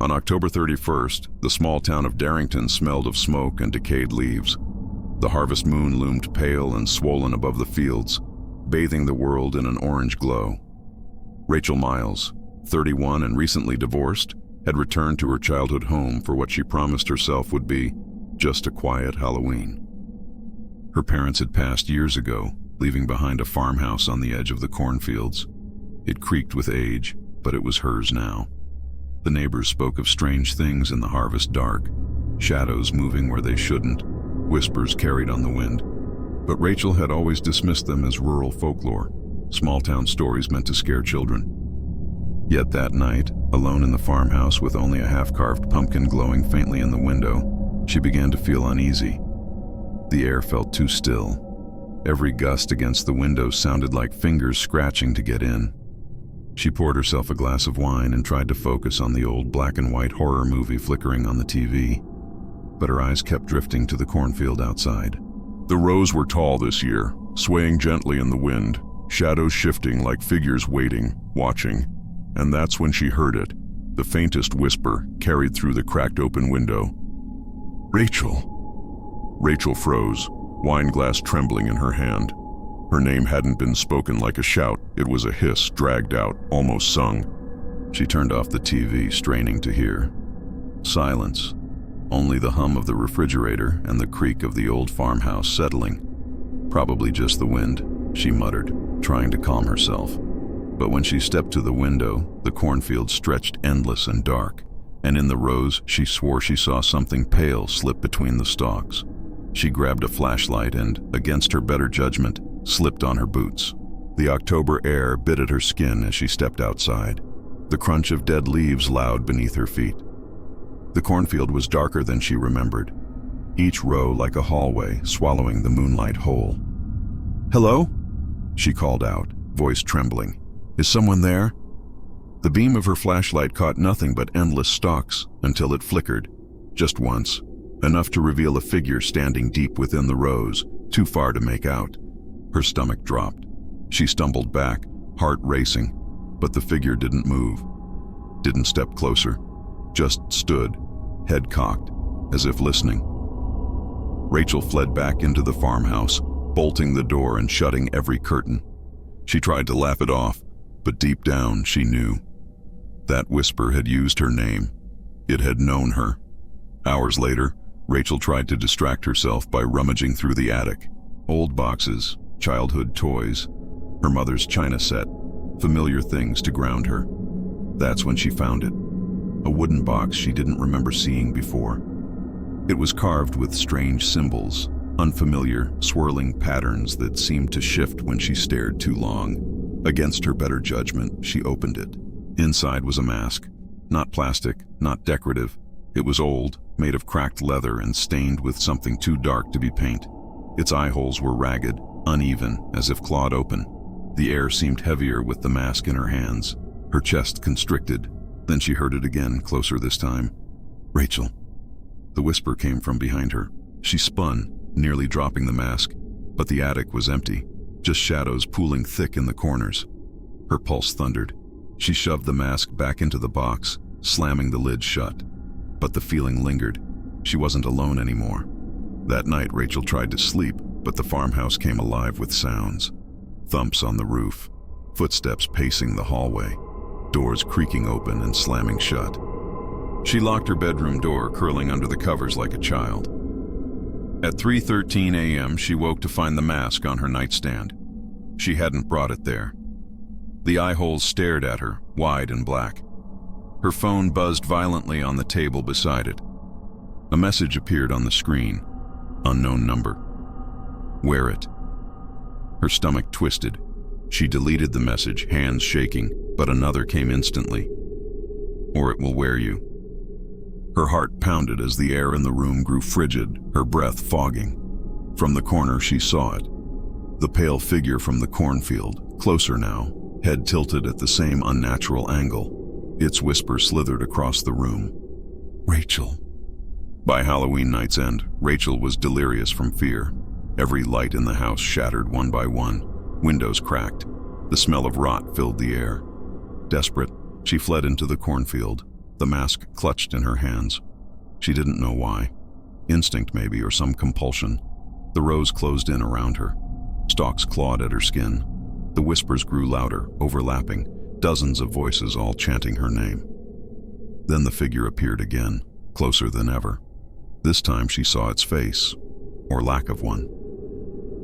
On October 31st, the small town of Darrington smelled of smoke and decayed leaves. The harvest moon loomed pale and swollen above the fields, bathing the world in an orange glow. Rachel Miles, 31 and recently divorced, had returned to her childhood home for what she promised herself would be just a quiet Halloween. Her parents had passed years ago, leaving behind a farmhouse on the edge of the cornfields. It creaked with age, but it was hers now. The neighbors spoke of strange things in the harvest dark, shadows moving where they shouldn't, whispers carried on the wind. But Rachel had always dismissed them as rural folklore, small-town stories meant to scare children. Yet that night, alone in the farmhouse with only a half-carved pumpkin glowing faintly in the window, she began to feel uneasy. The air felt too still. Every gust against the window sounded like fingers scratching to get in. She poured herself a glass of wine and tried to focus on the old black-and-white horror movie flickering on the TV, but her eyes kept drifting to the cornfield outside. The rows were tall this year, swaying gently in the wind, shadows shifting like figures waiting, watching. And that's when she heard it, the faintest whisper carried through the cracked open window. "Rachel." Rachel froze, wine glass trembling in her hand. Her name hadn't been spoken like a shout, it was a hiss, dragged out, almost sung. She turned off the TV, straining to hear. Silence. Only the hum of the refrigerator and the creak of the old farmhouse settling. Probably just the wind, she muttered, trying to calm herself. But when she stepped to the window, the cornfield stretched endless and dark, and in the rows she swore she saw something pale slip between the stalks. She grabbed a flashlight and, against her better judgment, slipped on her boots. The October air bit at her skin as she stepped outside, the crunch of dead leaves loud beneath her feet. The cornfield was darker than she remembered, each row like a hallway swallowing the moonlight whole. "Hello?" she called out, voice trembling. "Is someone there?" The beam of her flashlight caught nothing but endless stalks until it flickered, just once, enough to reveal a figure standing deep within the rows, too far to make out. Her stomach dropped. She stumbled back, heart racing, but the figure didn't move, didn't step closer, just stood, head cocked, as if listening. Rachel fled back into the farmhouse, bolting the door and shutting every curtain. She tried to laugh it off, but deep down she knew. That whisper had used her name. It had known her. Hours later, Rachel tried to distract herself by rummaging through the attic. Old boxes, childhood toys, her mother's china set, familiar things to ground her. That's when she found it. A wooden box she didn't remember seeing before. It was carved with strange symbols, unfamiliar, swirling patterns that seemed to shift when she stared too long. Against her better judgment, she opened it. Inside was a mask. Not plastic, not decorative. It was old, made of cracked leather and stained with something too dark to be paint. Its eye holes were ragged, uneven, as if clawed open. The air seemed heavier with the mask in her hands. Her chest constricted. Then she heard it again, closer this time. "Rachel." The whisper came from behind her. She spun, nearly dropping the mask, but the attic was empty, just shadows pooling thick in the corners. Her pulse thundered. She shoved the mask back into the box, slamming the lid shut. But the feeling lingered. She wasn't alone anymore. That night, Rachel tried to sleep, but the farmhouse came alive with sounds. Thumps on the roof, footsteps pacing the hallway, doors creaking open and slamming shut. She locked her bedroom door, curling under the covers like a child. At 3:13 a.m., she woke to find the mask on her nightstand. She hadn't brought it there. The eye holes stared at her, wide and black. Her phone buzzed violently on the table beside it. A message appeared on the screen. Unknown number. Wear it. Her stomach twisted. She deleted the message, hands shaking, but another came instantly. Or it will wear you. Her heart pounded as the air in the room grew frigid, her breath fogging. From the corner, she saw it. The pale figure from the cornfield, closer now, head tilted at the same unnatural angle. Its whisper slithered across the room. "Rachel." By Halloween night's end, Rachel was delirious from fear. Every light in the house shattered one by one. Windows cracked. The smell of rot filled the air. Desperate, she fled into the cornfield. the mask clutched in her hands. She didn't know why. Instinct maybe, or some compulsion. The rose closed in around her. Stalks clawed at her skin. The whispers grew louder, overlapping, dozens of voices all chanting her name. Then the figure appeared again, closer than ever. This time she saw its face, or lack of one.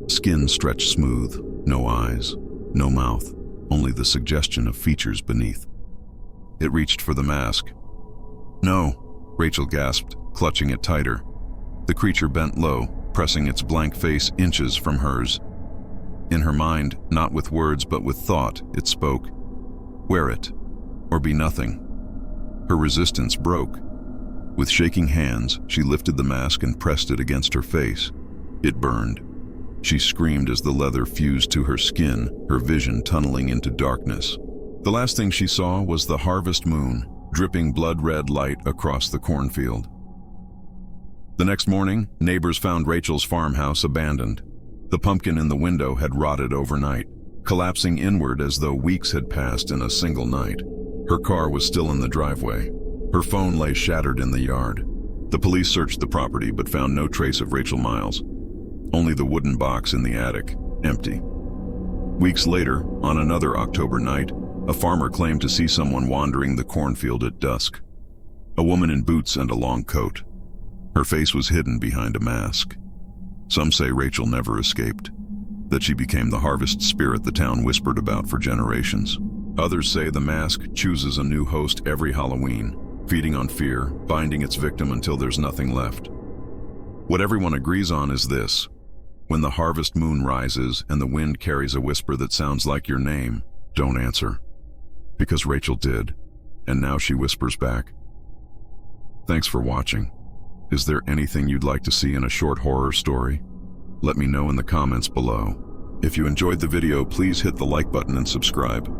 Skin stretched smooth, no eyes, no mouth, only the suggestion of features beneath. It reached for the mask. "No," Rachel gasped, clutching it tighter. The creature bent low, pressing its blank face inches from hers. In her mind, not with words but with thought, it spoke. Wear it, or be nothing. Her resistance broke. With shaking hands, she lifted the mask and pressed it against her face. It burned. She screamed as the leather fused to her skin, her vision tunneling into darkness. The last thing she saw was the harvest moon, dripping blood-red light across the cornfield. The next morning, neighbors found Rachel's farmhouse abandoned. The pumpkin in the window had rotted overnight, collapsing inward as though weeks had passed in a single night. Her car was still in the driveway. Her phone lay shattered in the yard. The police searched the property but found no trace of Rachel Miles. Only the wooden box in the attic, empty. Weeks later, on another October night, a farmer claimed to see someone wandering the cornfield at dusk. A woman in boots and a long coat. Her face was hidden behind a mask. Some say Rachel never escaped, that she became the harvest spirit the town whispered about for generations. Others say the mask chooses a new host every Halloween, feeding on fear, binding its victim until there's nothing left. What everyone agrees on is this: when the harvest moon rises and the wind carries a whisper that sounds like your name, don't answer. Because Rachel did, and now she whispers back. Thanks for watching. Is there anything you'd like to see in a short horror story? Let me know in the comments below. If you enjoyed the video, please hit the like button and subscribe.